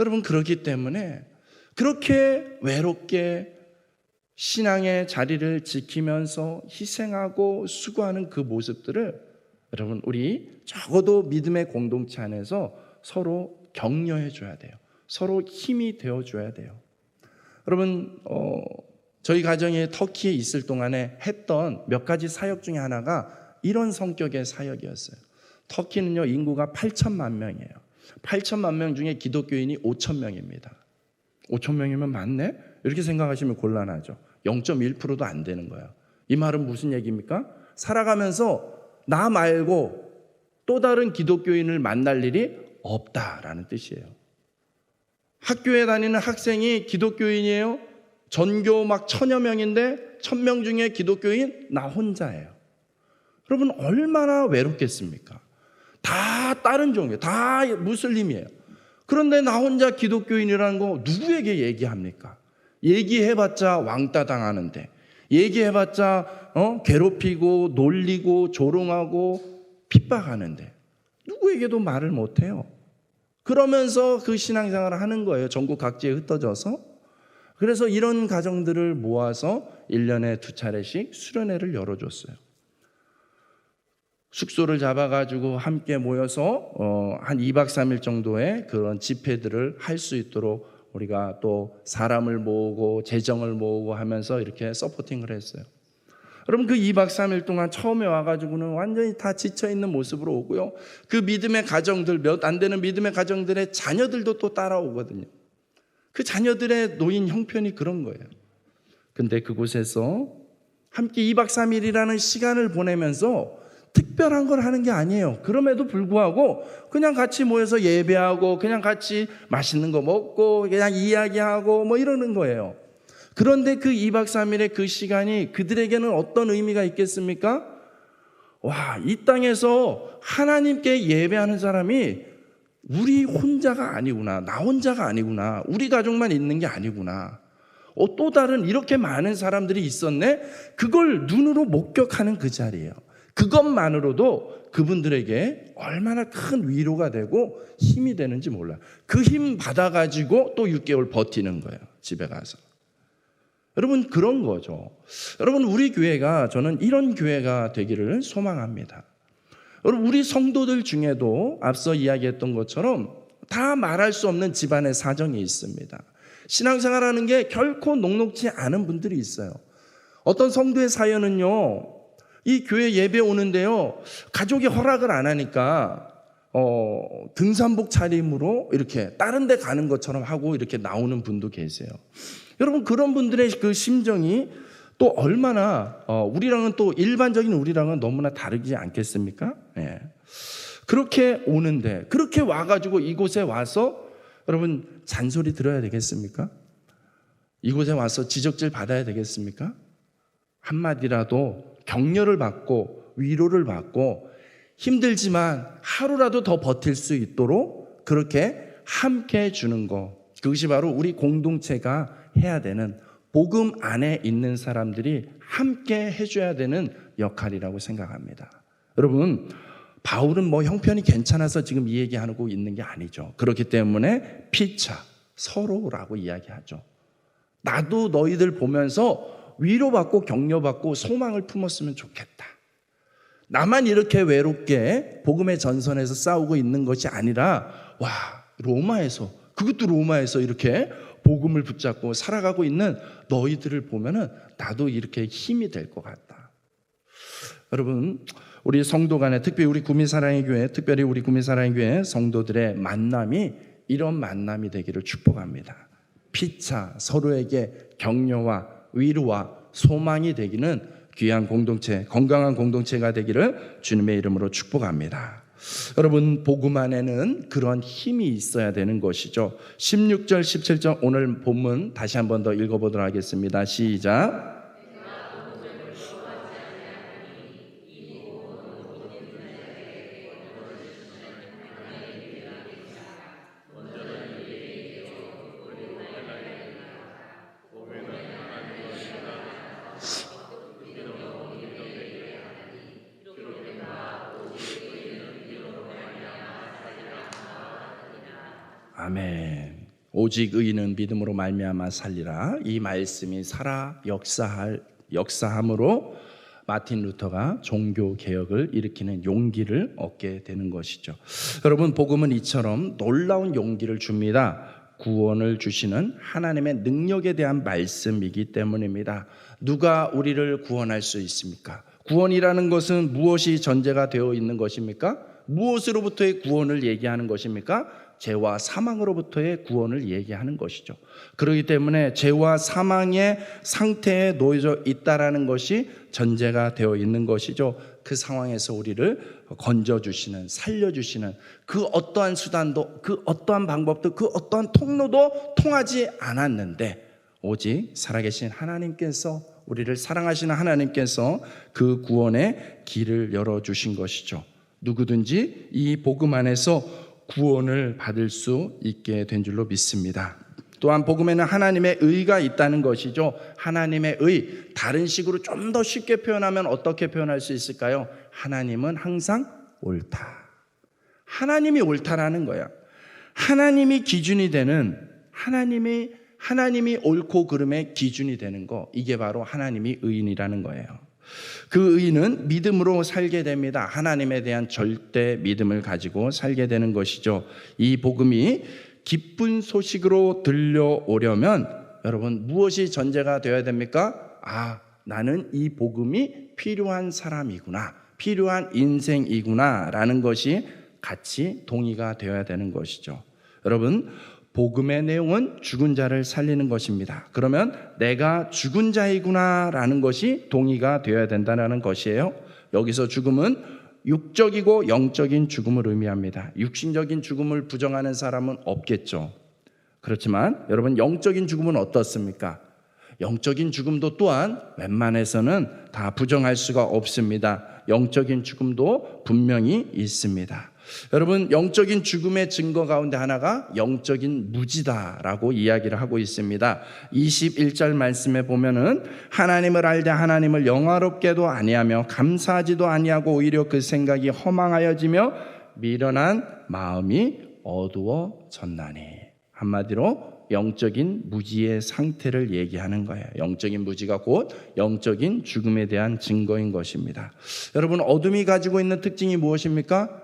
여러분, 그렇기 때문에 그렇게 외롭게 신앙의 자리를 지키면서 희생하고 수고하는 그 모습들을 여러분, 우리 적어도 믿음의 공동체 안에서 서로 격려해 줘야 돼요. 서로 힘이 되어 줘야 돼요. 여러분, 저희 가정이 터키에 있을 동안에 했던 몇 가지 사역 중에 하나가 이런 성격의 사역이었어요. 터키는요, 인구가 8천만 명이에요. 8천만 명 중에 기독교인이 5천 명입니다. 5천 명이면 많네? 이렇게 생각하시면 곤란하죠. 0.1%도 안 되는 거예요. 이 말은 무슨 얘기입니까? 살아가면서 나 말고 또 다른 기독교인을 만날 일이 없다라는 뜻이에요. 학교에 다니는 학생이 기독교인이에요. 전교 막 1000여 명인데 1000명 중에 기독교인 나 혼자예요. 여러분, 얼마나 외롭겠습니까? 다 다른 종교, 다 무슬림이에요. 그런데 나 혼자 기독교인이라는 거 누구에게 얘기합니까? 얘기해봤자 왕따 당하는데, 얘기해봤자 괴롭히고 놀리고 조롱하고 핍박하는데 누구에게도 말을 못해요. 그러면서 그 신앙생활을 하는 거예요. 전국 각지에 흩어져서. 그래서 이런 가정들을 모아서 1년에 2차례씩 수련회를 열어줬어요. 숙소를 잡아가지고 함께 모여서 한 2박 3일 정도의 그런 집회들을 할 수 있도록 우리가 또 사람을 모으고 재정을 모으고 하면서 이렇게 서포팅을 했어요. 여러분, 그 2박 3일 동안 처음에 와가지고는 완전히 다 지쳐있는 모습으로 오고요. 그 믿음의 가정들, 몇 안 되는 믿음의 가정들의 자녀들도 또 따라오거든요. 그 자녀들의 노인 형편이 그런 거예요. 근데 그곳에서 함께 2박 3일이라는 시간을 보내면서 특별한 걸 하는 게 아니에요. 그럼에도 불구하고 그냥 같이 모여서 예배하고 그냥 같이 맛있는 거 먹고 그냥 이야기하고 이러는 거예요. 그런데 그 2박 3일의 그 시간이 그들에게는 어떤 의미가 있겠습니까? 와, 이 땅에서 하나님께 예배하는 사람이 우리 혼자가 아니구나. 나 혼자가 아니구나. 우리 가족만 있는 게 아니구나. 또 다른 이렇게 많은 사람들이 있었네? 그걸 눈으로 목격하는 그 자리예요. 그것만으로도 그분들에게 얼마나 큰 위로가 되고 힘이 되는지 몰라요. 그 힘 받아가지고 또 6개월 버티는 거예요. 집에 가서. 여러분, 그런 거죠. 여러분, 우리 교회가, 저는 이런 교회가 되기를 소망합니다. 여러분, 우리 성도들 중에도 앞서 이야기했던 것처럼 다 말할 수 없는 집안의 사정이 있습니다. 신앙생활하는 게 결코 녹록지 않은 분들이 있어요. 어떤 성도의 사연은요, 이 교회 예배 오는데요, 가족이 허락을 안 하니까 등산복 차림으로 이렇게 다른 데 가는 것처럼 하고 이렇게 나오는 분도 계세요. 여러분, 그런 분들의 그 심정이 또 얼마나 우리랑은 또 일반적인 우리랑은 너무나 다르지 않겠습니까? 네. 그렇게 오는데, 그렇게 와가지고 이곳에 와서 여러분 잔소리 들어야 되겠습니까? 이곳에 와서 지적질 받아야 되겠습니까? 한마디라도 격려를 받고 위로를 받고 힘들지만 하루라도 더 버틸 수 있도록 그렇게 함께 해주는 것, 그것이 바로 우리 공동체가 해야 되는 복음 안에 있는 사람들이 함께 해줘야 되는 역할이라고 생각합니다. 여러분, 바울은 뭐 형편이 괜찮아서 지금 이 얘기하고 있는 게 아니죠. 그렇기 때문에 피차, 서로라고 이야기하죠. 나도 너희들 보면서 위로받고 격려받고 소망을 품었으면 좋겠다. 나만 이렇게 외롭게 복음의 전선에서 싸우고 있는 것이 아니라 그것도 로마에서 이렇게 복음을 붙잡고 살아가고 있는 너희들을 보면은 나도 이렇게 힘이 될 것 같다. 여러분, 우리 성도 간에 특별히 우리 구미사랑의 교회 성도들의 만남이 이런 만남이 되기를 축복합니다. 피차 서로에게 격려와 위로와 소망이 되기는 귀한 공동체, 건강한 공동체가 되기를 주님의 이름으로 축복합니다. 여러분, 복음 안에는 그런 힘이 있어야 되는 것이죠. 16절, 17절 오늘 본문 다시 한 번 더 읽어보도록 하겠습니다. 시작. 아멘. 오직 의인은 믿음으로 말미암아 살리라. 이 말씀이 살아 역사함으로 마틴 루터가 종교 개혁을 일으키는 용기를 얻게 되는 것이죠. 여러분, 복음은 이처럼 놀라운 용기를 줍니다. 구원을 주시는 하나님의 능력에 대한 말씀이기 때문입니다. 누가 우리를 구원할 수 있습니까? 구원이라는 것은 무엇이 전제가 되어 있는 것입니까? 무엇으로부터의 구원을 얘기하는 것입니까? 죄와 사망으로부터의 구원을 얘기하는 것이죠. 그렇기 때문에 죄와 사망의 상태에 놓여져 있다라는 것이 전제가 되어 있는 것이죠. 그 상황에서 우리를 건져주시는, 살려주시는 그 어떠한 수단도, 그 어떠한 방법도, 그 어떠한 통로도 통하지 않았는데 오직 살아계신 하나님께서, 우리를 사랑하시는 하나님께서 그 구원의 길을 열어주신 것이죠. 누구든지 이 복음 안에서 구원을 받을 수 있게 된 줄로 믿습니다. 또한 복음에는 하나님의 의가 있다는 것이죠. 하나님의 의, 다른 식으로 좀 더 쉽게 표현하면 어떻게 표현할 수 있을까요? 하나님은 항상 옳다. 하나님이 옳다라는 거야. 하나님이 기준이 되는, 하나님이 옳고 그름의 기준이 되는 거, 이게 바로 하나님이 의인이라는 거예요. 그 의인은 믿음으로 살게 됩니다. 하나님에 대한 절대 믿음을 가지고 살게 되는 것이죠. 이 복음이 기쁜 소식으로 들려오려면 여러분, 무엇이 전제가 되어야 됩니까? 나는 이 복음이 필요한 사람이구나, 필요한 인생이구나 라는 것이 같이 동의가 되어야 되는 것이죠. 여러분, 복음의 내용은 죽은 자를 살리는 것입니다. 그러면 내가 죽은 자이구나 라는 것이 동의가 되어야 된다는 것이에요. 여기서 죽음은 육적이고 영적인 죽음을 의미합니다. 육신적인 죽음을 부정하는 사람은 없겠죠. 그렇지만 여러분, 영적인 죽음은 어떻습니까? 영적인 죽음도 또한 웬만해서는 다 부정할 수가 없습니다. 영적인 죽음도 분명히 있습니다. 여러분, 영적인 죽음의 증거 가운데 하나가 영적인 무지다라고 이야기를 하고 있습니다. 21절 말씀에 보면은 하나님을 알되 하나님을 영화롭게도 아니하며 감사하지도 아니하고 오히려 그 생각이 허망하여지며 미련한 마음이 어두워졌나니. 한마디로 영적인 무지의 상태를 얘기하는 거예요. 영적인 무지가 곧 영적인 죽음에 대한 증거인 것입니다. 여러분, 어둠이 가지고 있는 특징이 무엇입니까?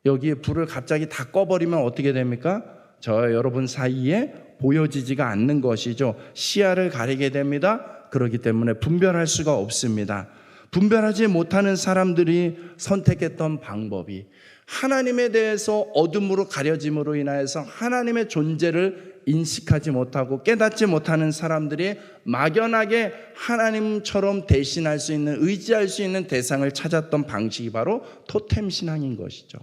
여기에 불을 갑자기 다 꺼버리면 어떻게 됩니까? 저와 여러분 사이에 보여지지가 않는 것이죠. 시야를 가리게 됩니다. 그렇기 때문에 분별할 수가 없습니다. 분별하지 못하는 사람들이 선택했던 방법이 하나님에 대해서 어둠으로 가려짐으로 인하여서 하나님의 존재를 인식하지 못하고 깨닫지 못하는 사람들이 막연하게 하나님처럼 대신할 수 있는, 의지할 수 있는 대상을 찾았던 방식이 바로 토템 신앙인 것이죠.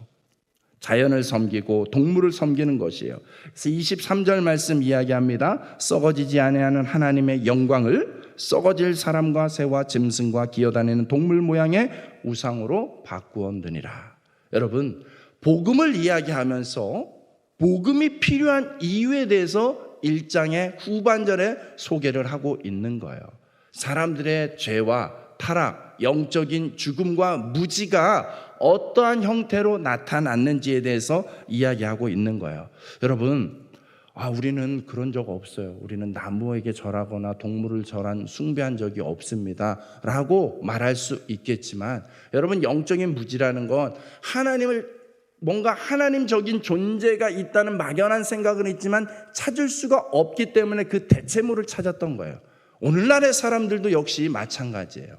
자연을 섬기고 동물을 섬기는 것이에요. 그래서 23절 말씀 이야기합니다. 썩어지지 아니하는 하나님의 영광을 썩어질 사람과 새와 짐승과 기어다니는 동물 모양의 우상으로 바꾸었느니라. 여러분, 복음을 이야기하면서 복음이 필요한 이유에 대해서 야고보서 1장의 후반절에 소개를 하고 있는 거예요. 사람들의 죄와 타락, 영적인 죽음과 무지가 어떠한 형태로 나타났는지에 대해서 이야기하고 있는 거예요. 여러분, 우리는 그런 적 없어요. 우리는 나무에게 절하거나 동물을 절한 숭배한 적이 없습니다 라고 말할 수 있겠지만, 여러분, 영적인 무지라는 건 뭔가 하나님적인 존재가 있다는 막연한 생각은 있지만 찾을 수가 없기 때문에 그 대체물을 찾았던 거예요. 오늘날의 사람들도 역시 마찬가지예요.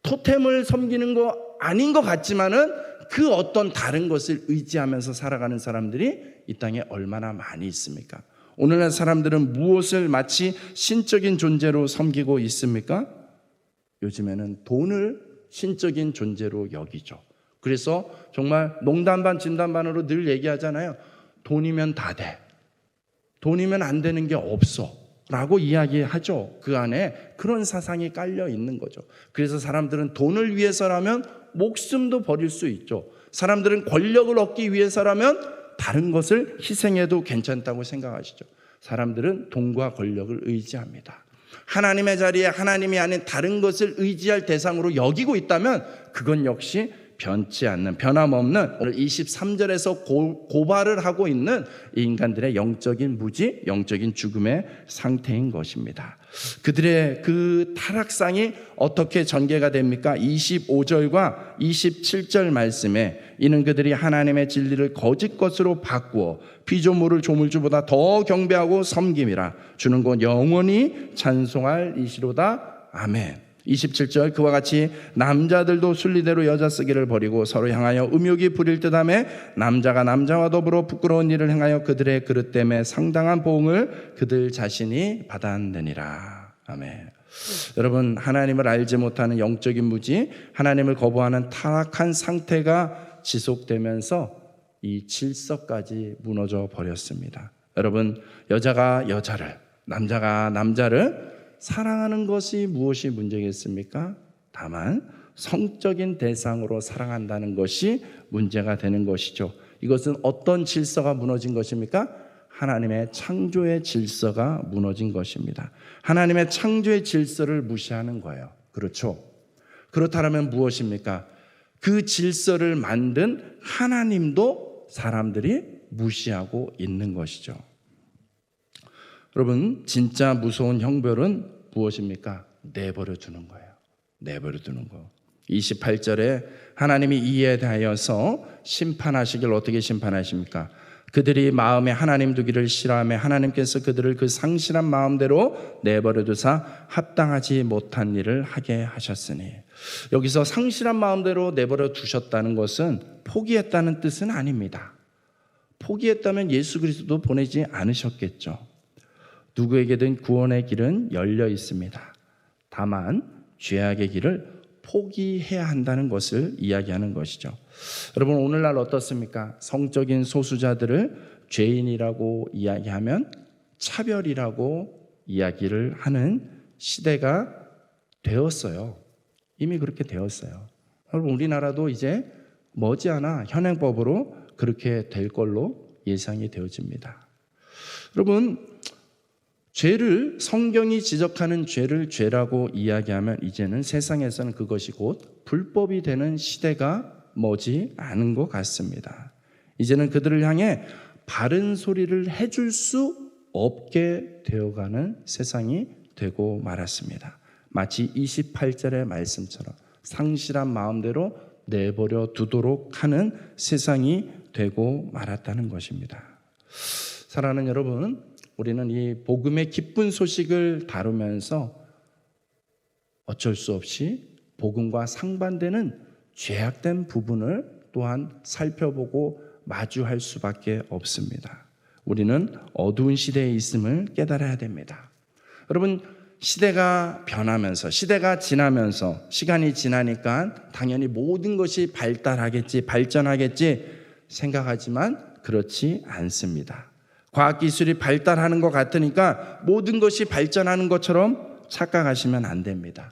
토템을 섬기는 거 아닌 것 같지만은 그 어떤 다른 것을 의지하면서 살아가는 사람들이 이 땅에 얼마나 많이 있습니까? 오늘날 사람들은 무엇을 마치 신적인 존재로 섬기고 있습니까? 요즘에는 돈을 신적인 존재로 여기죠. 그래서 정말 농담 반 진담 반으로 늘 얘기하잖아요. 돈이면 다 돼. 돈이면 안 되는 게 없어 라고 이야기하죠. 그 안에 그런 사상이 깔려 있는 거죠. 그래서 사람들은 돈을 위해서라면 목숨도 버릴 수 있죠. 사람들은 권력을 얻기 위해서라면 다른 것을 희생해도 괜찮다고 생각하시죠. 사람들은 돈과 권력을 의지합니다. 하나님의 자리에 하나님이 아닌 다른 것을 의지할 대상으로 여기고 있다면 그건 역시 변치 않는, 변함없는 23절에서 고발을 하고 있는 인간들의 영적인 무지, 영적인 죽음의 상태인 것입니다. 그들의 그 타락상이 어떻게 전개가 됩니까? 25절과 27절 말씀에 이는 그들이 하나님의 진리를 거짓 것으로 바꾸어 피조물을 조물주보다 더 경배하고 섬김이라. 주는 곧 영원히 찬송할 이시로다. 아멘. 27절 그와 같이 남자들도 순리대로 여자 쓰기를 버리고 서로 향하여 음욕이 부릴 듯하며 남자가 남자와 더불어 부끄러운 일을 행하여 그들의 그릇 때문에 상당한 보응을 그들 자신이 받아내니라. 아멘. 여러분, 하나님을 알지 못하는 영적인 무지, 하나님을 거부하는 타락한 상태가 지속되면서 이 질서까지 무너져 버렸습니다. 여러분, 여자가 여자를, 남자가 남자를 사랑하는 것이 무엇이 문제겠습니까? 다만 성적인 대상으로 사랑한다는 것이 문제가 되는 것이죠. 이것은 어떤 질서가 무너진 것입니까? 하나님의 창조의 질서가 무너진 것입니다. 하나님의 창조의 질서를 무시하는 거예요. 그렇죠? 그렇다면 무엇입니까? 그 질서를 만든 하나님도 사람들이 무시하고 있는 것이죠. 여러분, 진짜 무서운 형벌은 무엇입니까? 내버려 두는 거예요. 내버려 두는 거. 28절에 하나님이 이에 대하여서 심판하시길 어떻게 심판하십니까? 그들이 마음에 하나님 두기를 싫어하며 하나님께서 그들을 그 상실한 마음대로 내버려 두사 합당하지 못한 일을 하게 하셨으니. 여기서 상실한 마음대로 내버려 두셨다는 것은 포기했다는 뜻은 아닙니다. 포기했다면 예수 그리스도도 보내지 않으셨겠죠. 누구에게든 구원의 길은 열려 있습니다. 다만 죄악의 길을 포기해야 한다는 것을 이야기하는 것이죠. 여러분, 오늘날 어떻습니까? 성적인 소수자들을 죄인이라고 이야기하면 차별이라고 이야기를 하는 시대가 되었어요. 이미 그렇게 되었어요. 여러분, 우리나라도 이제 머지않아 현행법으로 그렇게 될 걸로 예상이 되어집니다. 여러분, 죄를, 성경이 지적하는 죄를 죄라고 이야기하면 이제는 세상에서는 그것이 곧 불법이 되는 시대가 머지 않은 것 같습니다. 이제는 그들을 향해 바른 소리를 해줄 수 없게 되어가는 세상이 되고 말았습니다. 마치 28절의 말씀처럼 상실한 마음대로 내버려 두도록 하는 세상이 되고 말았다는 것입니다. 사랑하는 여러분, 우리는 이 복음의 기쁜 소식을 다루면서 어쩔 수 없이 복음과 상반되는 죄악된 부분을 또한 살펴보고 마주할 수밖에 없습니다. 우리는 어두운 시대에 있음을 깨달아야 됩니다. 여러분, 시대가 변하면서, 시대가 지나면서, 시간이 지나니까 당연히 모든 것이 발달하겠지, 발전하겠지 생각하지만 그렇지 않습니다. 과학기술이 발달하는 것 같으니까 모든 것이 발전하는 것처럼 착각하시면 안 됩니다.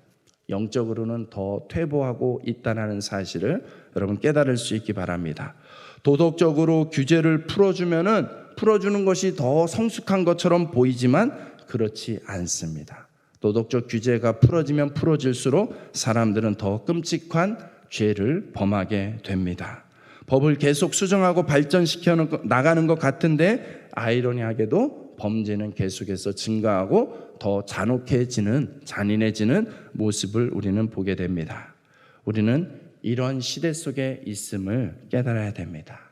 영적으로는 더 퇴보하고 있다는 사실을 여러분 깨달을 수 있기 바랍니다. 도덕적으로 규제를 풀어주면은 풀어주는 것이 더 성숙한 것처럼 보이지만 그렇지 않습니다. 도덕적 규제가 풀어지면 풀어질수록 사람들은 더 끔찍한 죄를 범하게 됩니다. 법을 계속 수정하고 발전시켜 나가는 것 같은데 아이러니하게도 범죄는 계속해서 증가하고 더 잔인해지는 모습을 우리는 보게 됩니다. 우리는 이런 시대 속에 있음을 깨달아야 됩니다.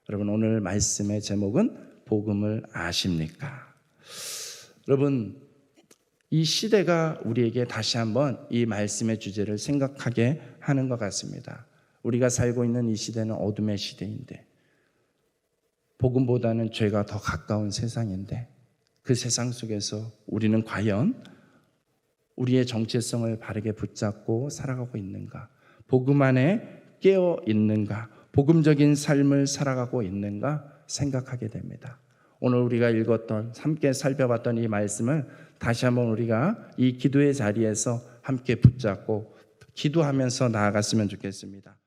여러분, 오늘 말씀의 제목은 복음을 아십니까? 여러분, 이 시대가 우리에게 다시 한번 이 말씀의 주제를 생각하게 하는 것 같습니다. 우리가 살고 있는 이 시대는 어둠의 시대인데, 복음보다는 죄가 더 가까운 세상인데, 그 세상 속에서 우리는 과연 우리의 정체성을 바르게 붙잡고 살아가고 있는가? 복음 안에 깨어 있는가? 복음적인 삶을 살아가고 있는가? 생각하게 됩니다. 오늘 우리가 읽었던, 함께 살펴봤던 이 말씀을 다시 한번 우리가 이 기도의 자리에서 함께 붙잡고 기도하면서 나아갔으면 좋겠습니다.